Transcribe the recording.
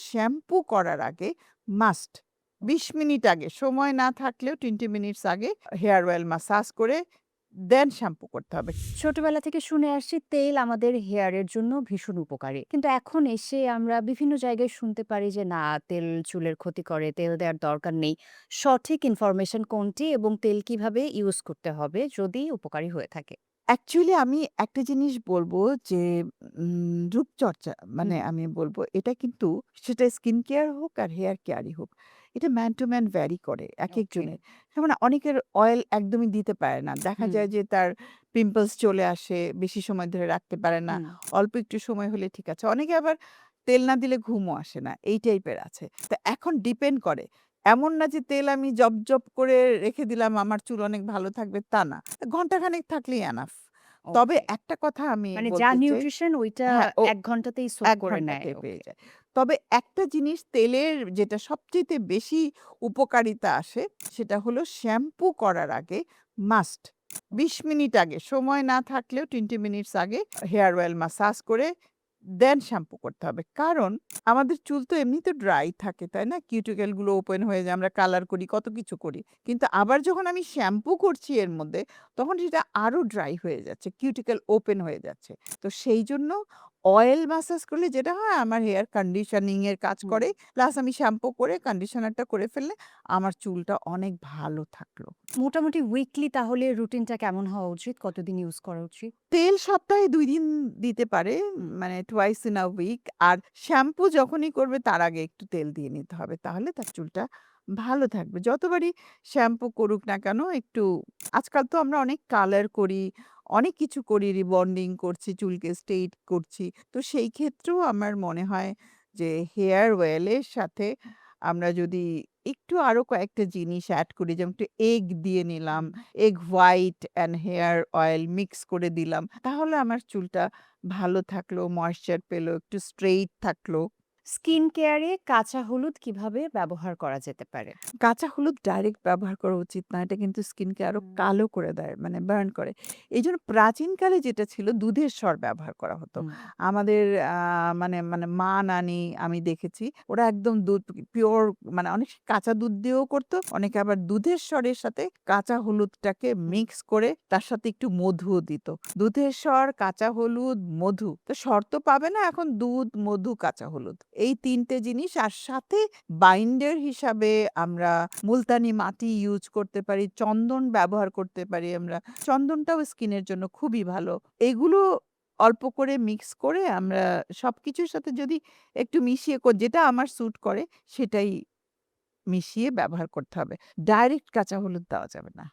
Shampoo করার আগে must ২০ minute আগে, সময় না থাকলেও 20 মিনিটস আগে হেয়ার অয়েল মাসাজ করে দেন শ্যাম্পু করতে হবে। ছোটবেলা থেকে শুনে আসছি তেল আমাদের হেয়ারের জন্য ভীষণ উপকারী। কিন্তু এখন এসে আমরা বিভিন্ন জায়গায় শুনতে পারি যে না তেল চুলের ক্ষতি করে, তেল দেওয়ার দরকার নেই। সঠিক ইনফরমেশন কোনটি এবং তেল কিভাবে ইউজ করতে হবে যদি উপকারী হয়ে থাকে? অ্যাকচুয়ালি আমি একটা জিনিস বলব যে রূপচর্চা হুম, মানে আমি বলব এটা কিন্তু সেটা স্কিন কেয়ার হোক আর হেয়ার কেয়ারই হোক। এটা ম্যান টু ম্যান ভ্যারি করে ওকে। একেকজনের। যেমন অনেকের অয়েল একদমই দিতে পারে না। দেখা হুম, যায় যে তার পিম্পলস চলে আসে, বেশি সময় ধরে রাখতে পারে না। হুম। অল্প একটু সময় হলে ঠিক আছে। অনেকে আবার তেল না দিলে ঘুমও আসে না। এই টাইপের আছে। তো এখন ডিপেন্ড করে। এমন না যে তেল আমি জব করে রেখে দিলাম আমার চুল অনেক ভালো থাকবে তা না। ঘন্টাখানেক থাকলেই এনাফ। তবে ওকে। একটা কথা আমি মানে যা বলতে চাই নিউট্রিশন ওইটা হ্যাঁ, ১ ঘন্টাতেই সোক ১ করে নেয়। ঘন্টাতে পেয়ে ওকে। যায়। তবে একটা জিনিস তেলের যেটা সবচাইতে বেশি উপকারিতা আসে সেটা হলো শ্যাম্পু করার আগে মাস্ট ২০ মিনিট আগে, সময় না থাকলেও 20 মিনিটস আগে হেয়ার অয়েল মাসাজ করে দেন শ্যাম্পু করতে হবে। কারণ আমাদের চুল তো এমনিতে ড্রাই থাকে, তাই না? কিউটিকেল গুলো ওপেন হয়ে যায়, আমরা কালার করি, কত কিছু করি। কিন্তু আবার যখন আমি শ্যাম্পু করছি এর মধ্যে, তখন সেটা আরো ড্রাই হয়ে যাচ্ছে, কিউটিকেল ওপেন হয়ে যাচ্ছে। তো সেইজন্য অয়েল মাসাজ করলে যেটা হয় আমার হেয়ার কন্ডিশনিং এর কাজ হুম। করে। প্লাস আমি শ্যাম্পু করে কন্ডিশনারটা করে ফেললে আমার চুলটা অনেক ভালো থাকলো। মোটামুটি উইকলি তাহলে রুটিনটা কেমন হওয়া উচিত? কতদিন ইউজ করা উচিত? তেল সপ্তাহে ২ দিন দিতে পারে। হুম। মানে টুয়াইস ইন আ উইক। আর শ্যাম্পু যখনই করবে তার আগে একটু তেল দিয়ে নিতে হবে। তাহলে তার চুলটা ভালো থাকবে। যতবারই শ্যাম্পু করুক না কেন একটু আজকাল তো আমরা অনেক কালার করি, অনেক কিছু করি, রিবন্ডিং করছি, চুলকে স্ট্রেইট করছি। তো সেই ক্ষেত্রেও আমার মনে হয় যে হেয়ার অয়েল এর সাথে আমরা যদি একটু আরো কয়েকটা জিনিস এড করি যেমন একটু এগ দিয়ে নিলাম, হুম। Egg white and hair oil mix করে দিলাম। তাহলে আমার চুলটা ভালো থাকলো, ময়েশ্চার পেলো, একটু স্ট্রেইট থাকলো। স্কিন কেয়ারে কাঁচা হলুদ কিভাবে ব্যবহার করা যেতে পারে? কাঁচা হলুদ ডাইরেক্ট ব্যবহার করা উচিত না। এটা কিন্তু স্কিনকে আরো হুম, কালো করে দেয়, মানে বার্ন করে। এইজন্য প্রাচীনকালে যেটা ছিল দুধের স্বর ব্যবহার করা হতো। হুম। আমাদের মানে মানে মা-নানি আমি দেখেছি ওরা একদম দুধ পিওর মানে অনেক কাঁচা দুধ দিয়েও করত। অনেকে আবার দুধের স্বরের সাথে কাঁচা হলুদটাকে হুম। মিক্স করে তার সাথে একটু মধুও দিত। দুধের স্বর, কাঁচা হলুদ, মধু। তো স্বর তো পাবে না এখন দুধ, মধু, কাঁচা হলুদ। এই ৩ টে জিনিস আর সাথে বাইন্ডার হিসাবে আমরা মুলতানি মাটি ইউজ করতে পারি, চন্দন ব্যবহার করতে পারি আমরা। চন্দনটাও স্কিনের জন্য খুবই ভালো। এগুলো অল্প করে মিক্স করে আমরা সবকিছুর সাথে যদি একটু মিশিয়ে যেটা আমার স্যুট করে সেটাই মিশিয়ে ব্যবহার করতে হবে। ডাইরেক্ট কাঁচা হলুদ দেওয়া যাবে না।